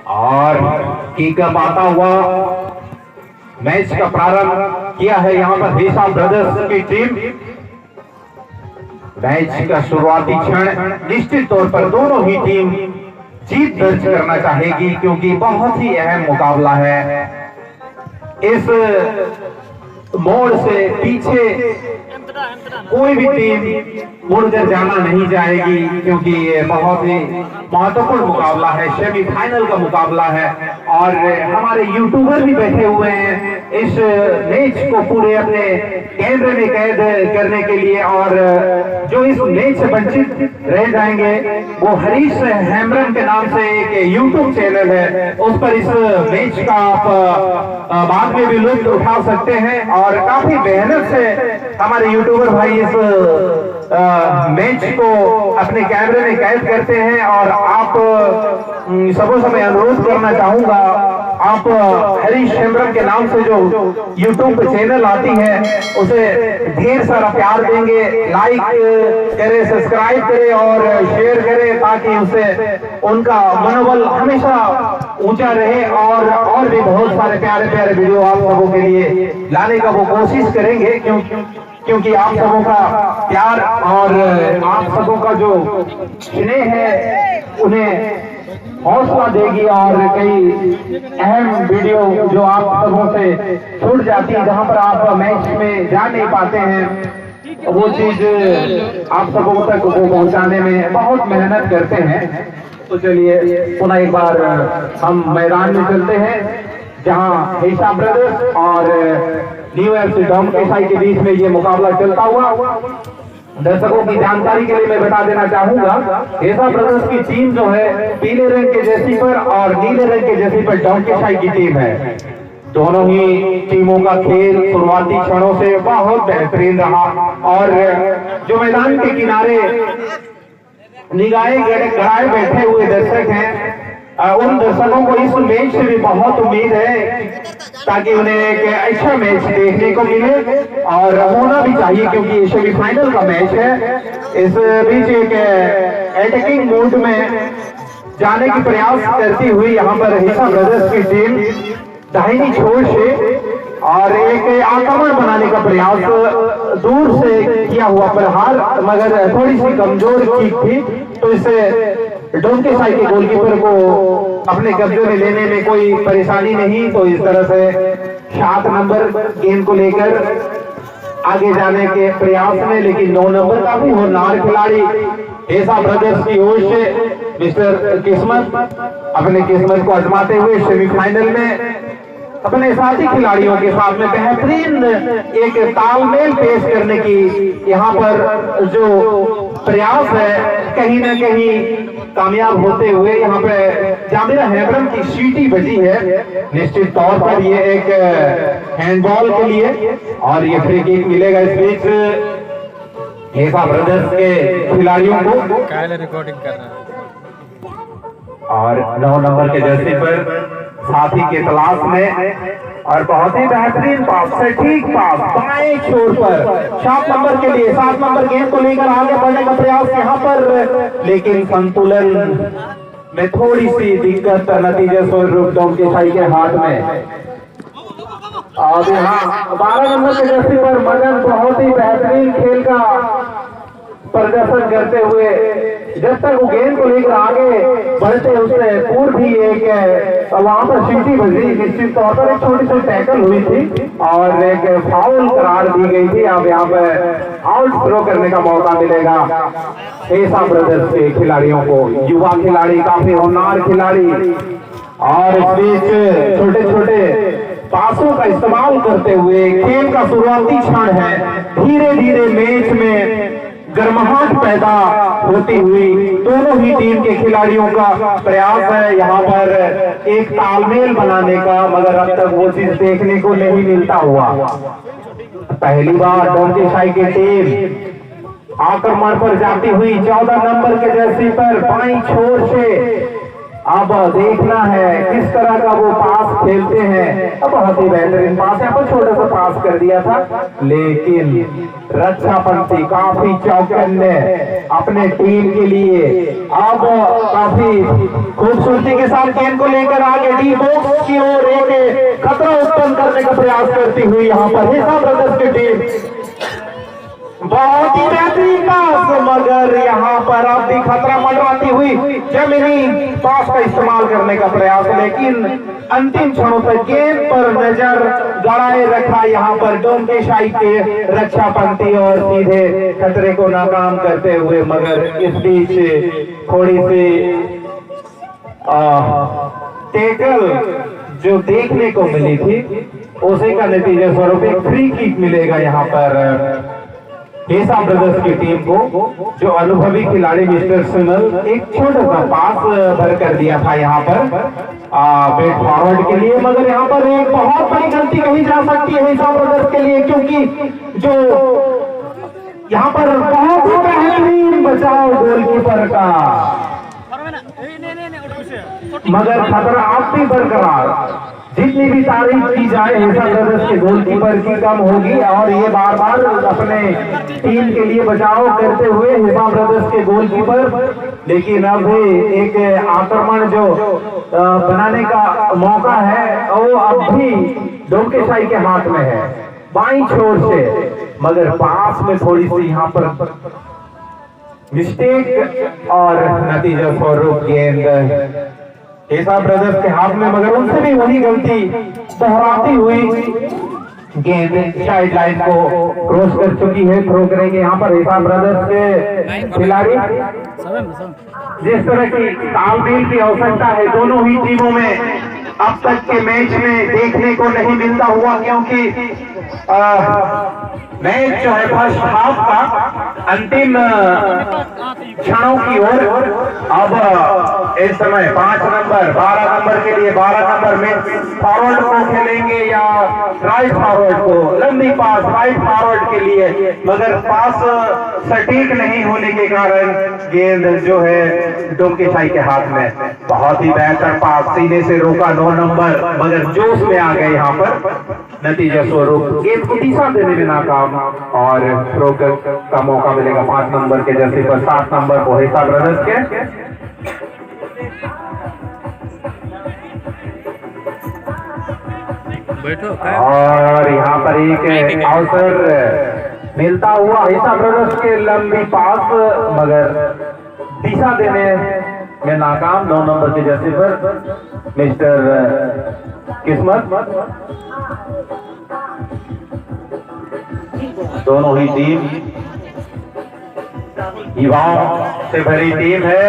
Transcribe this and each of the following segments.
और किकअप आता हुआ मैच का प्रारंभ किया है यहाँ पर हेसा ब्रदर्स की टीम। मैच का शुरुआती क्षण निश्चित तौर पर दोनों ही टीम जीत दर्ज करना चाहेगी, क्योंकि बहुत ही अहम मुकाबला है। इस मोड़ से पीछे कोई भी टीम मुड़कर जाना नहीं चाहेगी, क्योंकि ये बहुत ही महत्वपूर्ण मुकाबला है, सेमीफाइनल का मुकाबला है। और हमारे यूट्यूबर भी बैठे हुए हैं इस मैच को पूरे अपने कैमरे में कैद करने के लिए, और जो इस मैच से वंचित रह जाएंगे वो हरीश हेम्ब्रम के नाम से एक यूट्यूब चैनल है, उस पर इस मैच का आप बाद में भी लुत्फ उठा सकते हैं। और काफी मेहनत से हमारे यूट्यूबर भाई इस मैच को अपने कैमरे में कैद करते हैं। और आप सबों से मैं अनुरोध करना चाहूंगा, आप हरीश हेम्ब्रम के नाम से जो यूट्यूब पे चैनल आती है उसे ढेर सारा प्यार देंगे, लाइक करें, सब्सक्राइब करें और शेयर करें, ताकि उसे उनका मनोबल हमेशा ऊंचा रहे और भी बहुत सारे प्यारे प्यारे वीडियो आप सबों के लिए लाने का वो कोशिश करेंगे, क्योंकि आप सबों का प्यार और आप सबों का जो स्नेह है उन्हें हौसला देगी। और कई अहम वीडियो जो आप सबों से छूट जाती है, जहां पर आप मैच में जा नहीं पाते हैं, वो चीज आप सबों तक वो पहुंचाने में बहुत मेहनत करते हैं। तो चलिए पुनः एक बार हम मैदान में चलते हैं, जहां हेसा ब्रदर्स और न्यू एफसी डोमकेसाई के बीच में ये मुकाबला चलता हुआ। दर्शकों की जानकारी के लिए मैं बता देना चाहूंगा, हेसा ब्रदर्स की टीम जो है पीले रंग के जर्सी पर और नीले रंग के जर्सी पर डोमकेसाई की टीम है। दोनों ही टीमों का खेल शुरुआती क्षणों से बहुत बेहतरीन रहा, और जो मैदान के किनारे निगाहें गड़ाए बैठे हुए दर्शक हैं, उन दर्शकों को इस मैच से भी बहुत उम्मीद है, ताकि उन्हें एक अच्छा मैच देखने को मिले, और होना भी चाहिए, क्योंकि ये सेमीफाइनल का मैच है। इस बीच एक अटैकिंग मूड में जाने की प्रयास करती हुई यहाँ पर हेसा ब्रदर्स की टीम दाहिनी छोर से और एक आक्रमण बनाने का प्रयास दूर से किया हुआ प्रहार, मगर थोड़ी सी कमजोर किक थी, तो इससे डोमकेसाई के गोलकीपर को अपने कब्जे में लेने में कोई परेशानी नहीं। तो इस तरह से 7 नंबर गेंद को लेकर आगे जाने के प्रयास में, लेकिन 9 नंबर का भी होनहार खिलाड़ी हेसा ब्रदर्स की ओर से मिस्टर किस्मत अपने किस्मत को आजमाते हुए सेमीफाइनल में अपने साथी खिलाड़ियों के साथ में बेहतरीन एक तालमेल पेश करने की यहाँ पर जो प्रयास है, कहीं न कहीं कामयाब होते हुए यहाँ पे जामिरा हेम्ब्रम की सीटी बजी है। निश्चित तौर पर ये एक हैंडबॉल के लिए, और ये फ्री किक मिलेगा इस बीच हेसा ब्रदर्स के खिलाड़ियों को। रिकॉर्डिंग कर रहा है और 9 नंबर के जर्सी पर साथी के तलाश में, और बहुत ही बेहतरीन पास, सटीक पास बाएं छोर पर 7 नंबर के लिए। 7 नंबर गेंद को लेकर आगे बढ़ने का प्रयास यहाँ पर, लेकिन संतुलन में थोड़ी सी दिक्कत, नतीजे स्वरूप डोमकेसाई के हाथ में। और यहाँ 12 नंबर के जर्सी पर मदन बहुत ही बेहतरीन खेल का प्रदर्शन करते हुए, जब तक वो गेंद को लेकर आगे बढ़ते उससे पूर्व भी एक वहां पर सीटी बजी। निश्चित तौर पर एक छोटी सी टैकल हुई थी और एक फाउल करार दी गई थी। अब यहाँ पर आउट थ्रो करने का मौका मिलेगा हेसा ब्रदर्स के खिलाड़ियों को। युवा खिलाड़ी, काफी होनहार खिलाड़ी, और इस बीच छोटे छोटे पासों का इस्तेमाल करते हुए खेल का शुरुआती क्षण है। धीरे धीरे मैच में गर्माहट पैदा होती हुई दोनों ही टीम के खिलाड़ियों का प्रयास है यहाँ पर एक तालमेल बनाने का, मगर अब तक वो चीज देखने को नहीं मिलता हुआ। पहली बार डोमकेसाई की टीम आक्रमण पर जाती हुई 14 नंबर के जर्सी पर बाईं छोर से अब देखना है किस तरह का वो पास खेलते हैं। अब बहुत ही बेहतरीन पास है, पर छोटा सा पास कर दिया था, लेकिन रक्षा पंथी काफी चौकन्ने अपने टीम के लिए। अब काफी खूबसूरती के साथ गेंद को लेकर आगे डी बॉक्स की ओर एक खतरा उत्पन्न करने का प्रयास करती हुई यहाँ पर हिसाब ब्रदर्स की टीम। बहुत ही बेहतरीन पास, मगर यहाँ पर अब भी खतरा मंडराती हुई जमीनी पास का इस्तेमाल करने का प्रयास, लेकिन अंतिम क्षणों तक गेंद पर नजर गड़ाए रखा यहाँ पर डोंकेशाही के रक्षा पंथी और सीधे खतरे को नाकाम करते हुए। मगर इस बीच थोड़ी सी टेकल जो देखने को मिली थी, उसी का नतीजा स्वरूप एक फ्री किक मिलेगा यहाँ पर हिसाब ब्रदर्स की टीम को। जो अनुभवी खिलाड़ी मिस्टर सुनल एक छोटा सा पास भर कर दिया था यहाँ पर बैट फॉरवर्ड के लिए, मगर यहाँ पर एक बहुत बड़ी गलती कही जा सकती है हिसाब ब्रदर्स के लिए, क्योंकि जो यहाँ पर बहुत ही बेहतरीन बचाव गोलकीपर का, मगर खतरा आप भी बरकरार। जितनी भी तारीफ की जाए हिसाब ब्रदर्स के गोलकीपर की कम होगी, और ये बार बार अपने टीम के लिए बचाव करते हुए हिसाब ब्रदर्स के गोलकीपर। लेकिन अब एक आक्रमण जो बनाने का मौका है वो अब भी डोंकेशाही के हाथ में है बाईं छोर से, मगर पास में थोड़ी सी यहाँ पर मिस्टेक और नतीजा स्वरूप गेंद हिसाब ब्रदर्स के हाथ में, मगर उनसे भी वही गलती दोहराती हुई गेंद साइड लाइन को क्रॉस कर चुकी है। थ्रो करेंगे यहाँ पर हिसाब ब्रदर्स के खिलाड़ी। जिस तरह की तालमेल की आवश्यकता है दोनों ही टीमों में अब तक के मैच में देखने को नहीं मिलता हुआ, क्योंकि मैच जो है फर्स्ट हाफ का अंतिम क्षणों की ओर अब इस समय 5 नंबर 12 नंबर के लिए 12 नंबर में फॉरवर्ड को खेलेंगे या राइट फॉरवर्ड को, लंबी पास राइट फॉरवर्ड के लिए, मगर पास सटीक नहीं होने के कारण गेंद जो है डोंकेशाही के हाथ में। बहुत ही बेहतर पास सीने से रोका 9 नंबर, मगर जोश में आ गए यहाँ पर, नतीजा स्वरूप गेंद को दिशा देने में नाकाम और थ्रो का मौका मिलेगा 5 नंबर के जर्सी पर 7 नंबर को हिसाब ब्रदर्स के। और यहाँ पर एक अवसर मिलता हुआ हिसाब ब्रदर्स के लंबी पास, मगर दिशा देने में नाकाम 9 नंबर के जर्सी पर मिस्टर किस्मत। दोनों ही टीम युवाओं से भरी टीम है,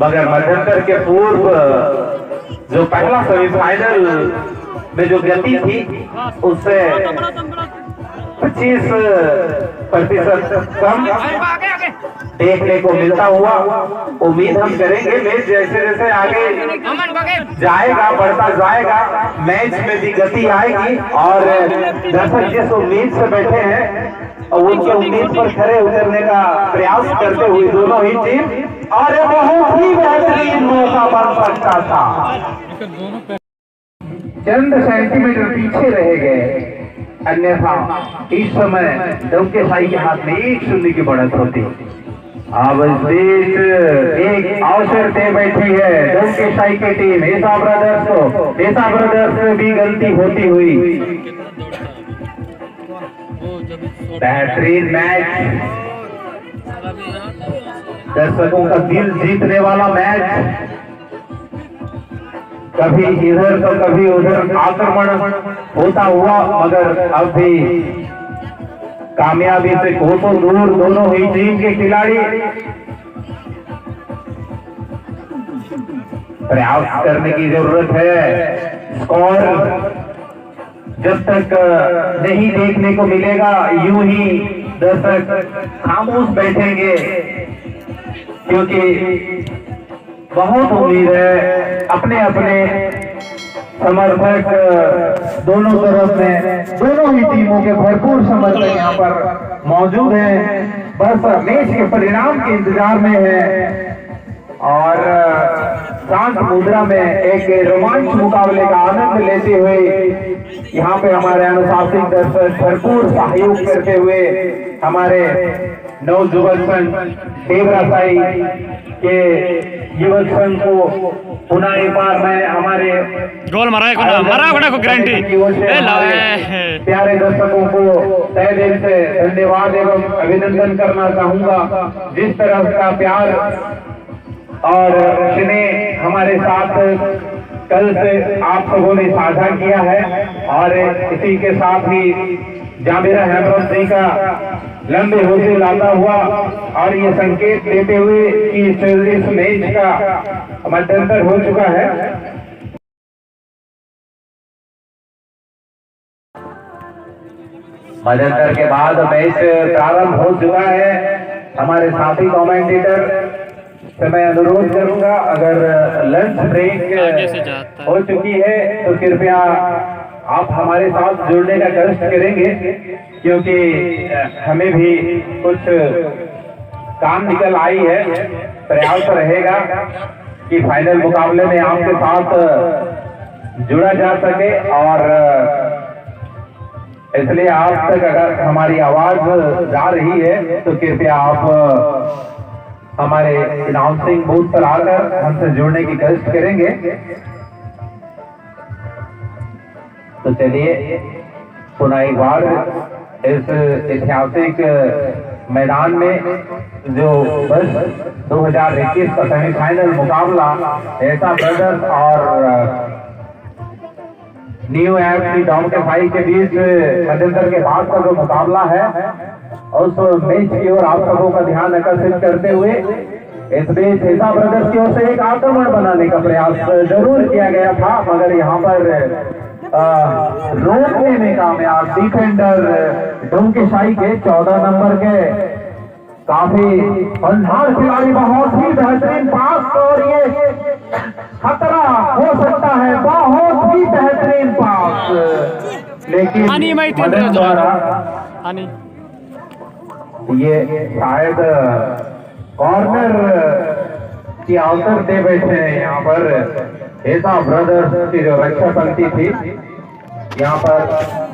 मगर मध्यंतर के पूर्व जो पहला सेमीफाइनल में जो गति थी उससे 25% कम देखने को मिलता हुआ। उम्मीद हम करेंगे मैच जैसे जैसे आगे जाएगा बढ़ता जाएगा, मैच में भी गति आएगी और दर्शक जिस उम्मीद से बैठे हैं और उनकी उम्मीद पर खरे उतरने का प्रयास करते हुए दोनों ही टीम, और बहुत ही बेहतरीन मौका बन सकता था। चंद सेंटीमीटर पीछे रह गए, अन्यथा इस समय डोंकेशाही के हाथ में 1-0 की बढ़त होती। अब इस बीच एक अवसर दे बैठी है डोंकेशाही की टीम हिसाब ब्रदर्स को। हिसाब ब्रदर्स में भी गलती होती हुई। बेहतरीन मैच, दर्शकों का दिल जीतने वाला मैच, कभी इधर तो कभी उधर आक्रमण होता हुआ, मगर अब भी कामयाबी से कोसों दूर दोनों ही टीम के खिलाड़ी प्रयास करने की जरूरत है। स्कोर जब तक नहीं देखने को मिलेगा यूं ही दर्शक खामोश बैठेंगे, क्योंकि बहुत उम्मीद है अपने अपने समर्थक दोनों तरफ में, दोनों ही टीमों के भरपूर समर्थक यहाँ पर मौजूद हैं, बस मैच के परिणाम के इंतजार में है। और शांत मुद्रा में एक रोमांच मुकाबले का आनंद लेते हुए यहाँ पे हमारे अनुशासित दर्शक भरपूर सहयोग करते हुए हमारे नवयुवक संघ देवरा साई के युवक संघ को पुनः एक बार मैं हमारे गोल मारा को गारंटी प्यारे दर्शकों को तहे दिल से धन्यवाद एवं अभिनंदन करना चाहूंगा। जिस तरह का प्यार और स्नेह हमारे साथ कल से आप सबों ने साझा किया है और इसी के साथ ही जामिरा हेमरम सिंह का लंबे होते लाता हुआ और ये संकेत देते हुए कि इस मैच का मध्यंतर हो चुका है। मध्यंतर के बाद मैच प्रारंभ हो चुका है। हमारे साथी कमेंटेटर से मैं अनुरोध करूंगा, अगर लंच ब्रेक हो चुकी है तो कृपया आप हमारे साथ जुड़ने का कष्ट करेंगे, क्योंकि हमें भी कुछ काम निकल आई है। प्रयास रहेगा कि फाइनल मुकाबले में आपके साथ जुड़ा जा सके और इसलिए आप तक अगर हमारी आवाज जा रही है तो कृपया आप हमारे अनाउंसिंग बूथ पर आकर हमसे जुड़ने की कोशिश करेंगे। तो चलिए पुनः एक बार इस ऐतिहासिक मैदान में जो बस 2021 का सेमीफाइनल मुकाबला ऐसा ब्रदर्स और न्यू एफसी डोमकेसाई के बीच मध्यंतर के बाद का जो मुकाबला है उस मैच की ओर आप सबों का ध्यान आकर्षित करते हुए इस बीच ऐसा ब्रदर्स की ओर से एक आक्रमण बनाने का प्रयास जरूर किया गया था, मगर यहाँ पर रोकने में कामयाब डिफेंडर डोमकेसाई के 14 नंबर के काफी होनहार खिलाड़ी, बहुत ही बेहतरीन पास और ये खतरा हो सकता है, बहुत ही बेहतरीन पास, लेकिन मदन द्वारा ये शायद कॉर्नर की अवसर दे बैठे हैं। यहाँ पर ऐसा ब्रदर्स की जो रक्षा पंक्ति थी, यहाँ पर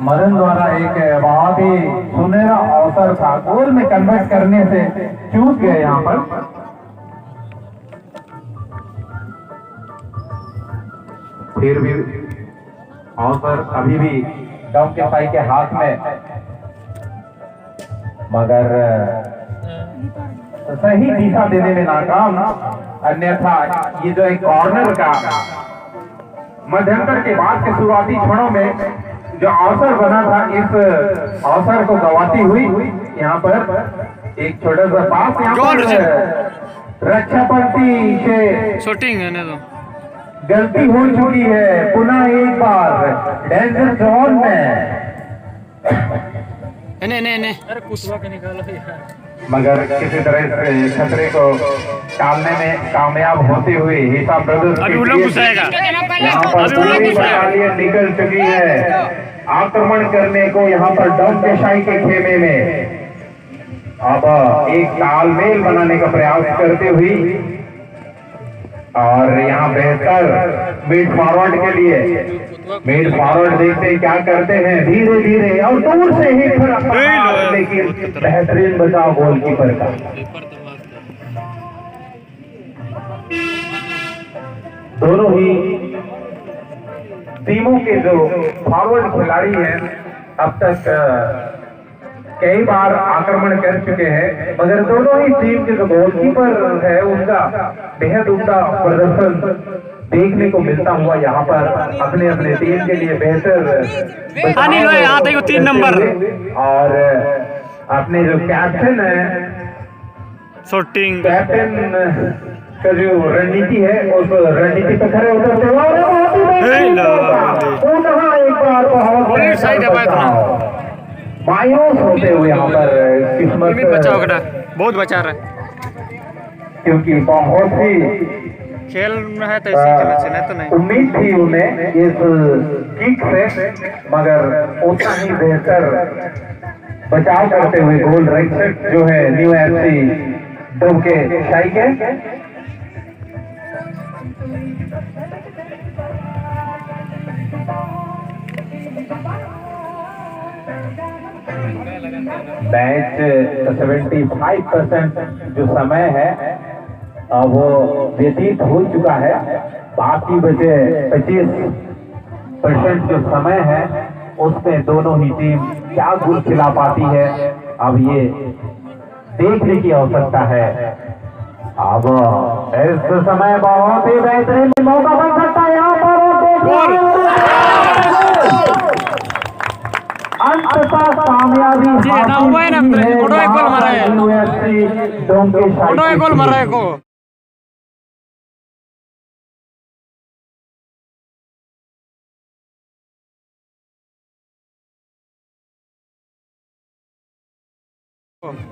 मदन द्वारा एक बहुत ही सुनहरा अवसर था, गोल में कन्वर्ट करने से चूक गए। यहाँ पर फिर भी अवसर अभी भी डोमकेसाई के हाथ में, मगर सही दिशा देने में नाकाम। अन्यथा ये जो एक कॉर्नर का मध्यंतर के बाद के शुरुआती क्षणों में जो अवसर बना था, इस अवसर को गंवाती हुई यहाँ पर एक छोटा सा पास यहाँ पर रक्षा पंक्ति से शूटिंग है ना, तो गलती हो चुकी है। पुनः एक बार डेंजर जोन में अरे कुछवा के निकालो यार, मगर किसी तरह से खतरे को टालने में कामयाब होते हुए हिसाब ब्रदर्स यहाँ पर पूरी बटालियन निकल चुकी है आक्रमण करने को यहाँ पर डोमकेसाई के खेमे में। अब एक तालमेल बनाने का प्रयास करते हुए और यहाँ बेहतर मिड फॉरवर्ड के लिए मिड फॉरवर्ड देखते हैं क्या करते हैं, धीरे धीरे और दूर से ही, लेकिन बेहतरीन बचाव गोलकीपर का। दोनों ही टीमों के जो फॉरवर्ड खिलाड़ी हैं अब तक कई बार आक्रमण कर चुके हैं, मगर दोनों ही टीम के जो गोलकीपर है उनका बेहद उम्दा प्रदर्शन देखने को मिलता हुआ यहाँ पर अपने अपने टीम के लिए बेहतर 3 नंबर और अपने जो कैप्टन है शूटिंग कैप्टन का जो रणनीति है उस रणनीति पर खड़े उतरते हुए मायूस होते हुए यहाँ पर किस्मत बचाओ बहुत बचा रहा है, क्योंकि बहुत ही खेल में है तो ऐसे खेलना चाहिए, तो नहीं उम्मीद थी उन्हें इस किक से, मगर उतना ही बेहतर बचाव करते हुए गोल रक्षक जो है न्यू एफसी डोमकेसाई के मैच 75% जो समय है वो व्यतीत हो चुका है। बाकी बचे 25% जो समय है उसमें दोनों ही टीम क्या गोल खिला पाती है, अब ये देखने की आवश्यकता है। अब इस समय बहुत ही बेहतरीन मौका बन सकता है यहाँ पर। अंततः कामयाबी फोटो एक गोल मारा है, फोटो एक गोल मारा है को।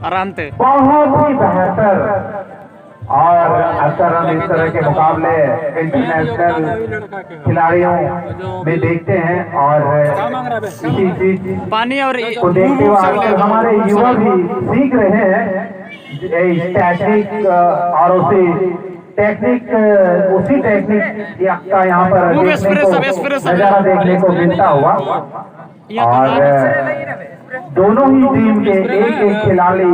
आराम से बहुत ही बेहतर। और अक्सर हम इस तरह के मुकाबले इंटरनेशनल खिलाड़ियों में देखते हैं और इसी चीज पानी और को देखते हुए हमारे युवा भी सीख रहे हैं टेक्निक और उसी टेक्निक का यहाँ पर नजारा देखने को मिलता हुआ। और दोनों ही टीम के एक एक खिलाड़ी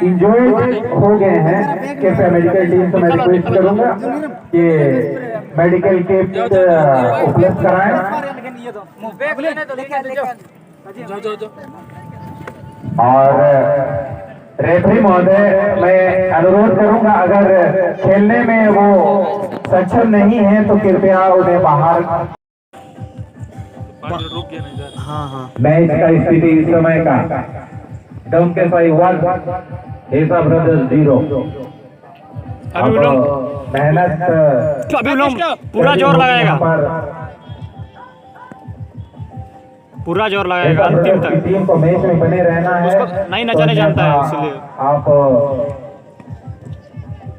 इंजॉय हो गए हैं। कृपया मेडिकल टीम से मैं रिक्वेस्ट करूंगा कि मेडिकल किट उपलब्ध कराएं। और रेफरी महोदय मैं अनुरोध करूंगा, अगर खेलने में वो सक्षम नहीं है तो कृपया उन्हें बाहर। मैच का स्थिति इस समय का डोंके साई 1 ऐसा ब्रदर्स 0। मेहनत पूरा जोर लगाएगा, पूरा जोर लगाएगा अंतिम तक। टीम को मैच में बने रहना है, नहीं न जाने जानता है, इसलिए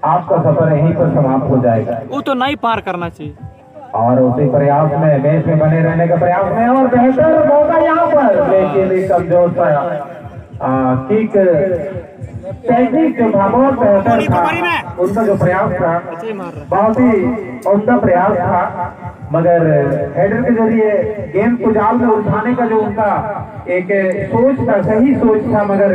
आपका सफर यहीं पर समाप्त हो जाएगा। वो तो नहीं पार करना चाहिए और उसी प्रयास में मैच में बने रहने का प्रयास में और बेहतर मौका यहाँ पर, लेकिन एक कमजोर सा किक टेक्निक जो था बहुत बेहतर था। उनका जो प्रयास था बहुत ही उनका प्रयास था, मगर हेडर के जरिए गेंद को जाल में उठाने का जो उनका एक सोच था, सही सोच था, मगर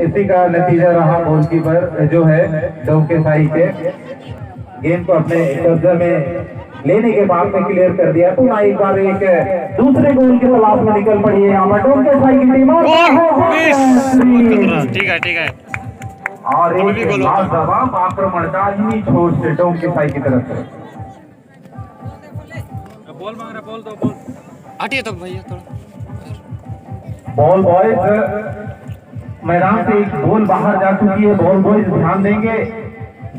इसी का नतीजा रहा गोलकीपर जो है डोंके साई के गेंद को अपने कब्जे में लेने के बाद में क्लियर कर दिया। तो एक बार एक दूसरे गोल की तलाश में निकल पड़ी है यहाँ पर डोंके साई की टीम। ठीक है और एक लाजवाब आक्रमण दाहिनी छोर से डोंके साई की तरफ से बॉल मांग रहा, बॉल दो, बॉल हटिए तो भैया थोड़ा। बॉल बॉयज मैदान से एक बॉल बाहर जा चुकी है। बॉल बॉयज ध्यान देंगे,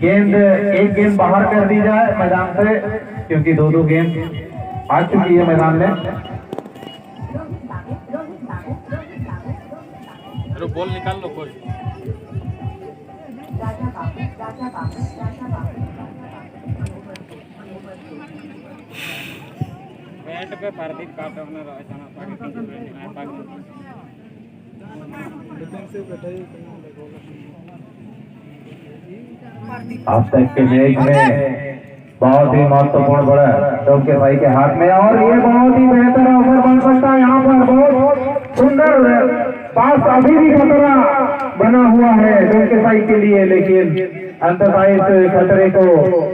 एक गेंद बाहर कर दी जाए मैदान से, क्योंकि दो गेंद आ चुकी है मैदान में। बॉल निकाल लो कोई। बैट पे पारदीप काट अपना राजस्थान अब तक के मैच में बहुत ही महत्वपूर्ण बड़ा डोंके साई के हाथ में, और ये बहुत ही बेहतर अवसर बन सकता है यहाँ पर। बहुत सुंदर पास, अभी भी खतरा बना हुआ है डोंके साई के लिए, लेकिन अंततः इस खतरे को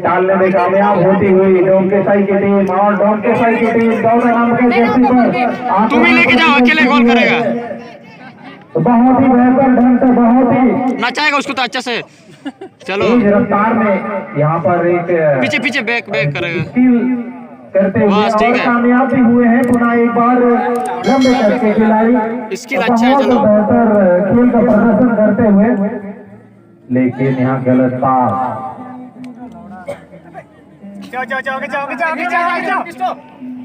टालने में कामयाब होती हुई डोंके साई की टीम। और डोंके साई की टीम गौरव नाम के जर्सी पर तुम ही लेके जाओ, अकेले गोल करेगा। बहुत ही बेहतर ढंग से, बहुत ही नचाएगा उसको तो अच्छा से। चलो रफ्तार में यहाँ पर एक पीछे पीछे बैक करेगा करते हुए और कामयाब भी हुए हैं। पुनः एक बार लंबे करके खिलाड़ी स्किल अच्छा है, चलो बेहतर खेल का प्रदर्शन करते हुए, लेकिन यहाँ गलत पास।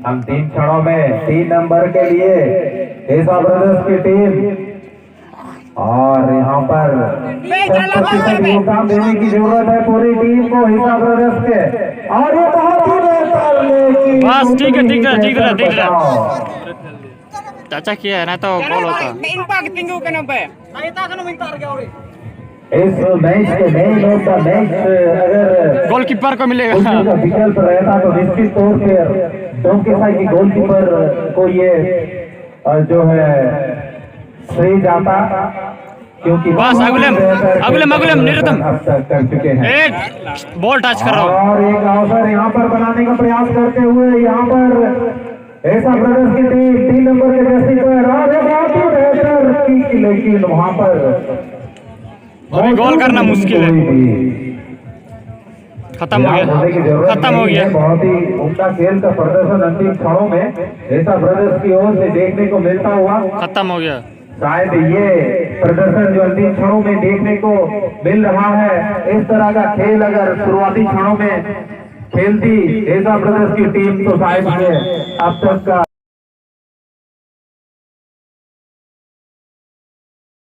अंतिम क्षणों में 3 नंबर के लिए ऐसा ब्रदर्स की टीम, और यहाँ पर 100% योगदान देने की जरूरत है पूरी टीम को हिसाब ब्रदर्स के। और ये बहुत ही बेहतर, लेकिन बस ठीक है चाचा किया है ना तो गोल होता। इस मैच के मेन ऑफ द मैच अगर गोलकीपर को मिलेगा। कुछ का विकल्प रहता तो निश्चित तौर पे डोंकेसाई की गोलकीपर को ये जो है श्रेय जाता, क्योंकि बस अगुलम निरतम अब तक कर चुके हैं। एक बॉल टच कर रहा हूँ। और एक अवसर यहाँ पर बनाने का प्रयास करते हुए यहाँ पर ऐसा ब्रदर्स की टीम 3 नंबर के जर्सी पर लेकिन वहां पर अभी गोल करना मुश्किल है। खत्म हो गया। बहुत ही उम्दा खेल का प्रदर्शन अंतिम क्षणों में ऐसा ब्रदर्स की ओर से देखने को मिलता हुआ। खत्म हो गया। शायद ये प्रदर्शन जो अंतिम क्षणों में देखने को मिल रहा है, इस तरह का खेल अगर शुरुआती क्षणों में खेलती ऐसा ब्रदर्स की टीम तो शायद अब तक का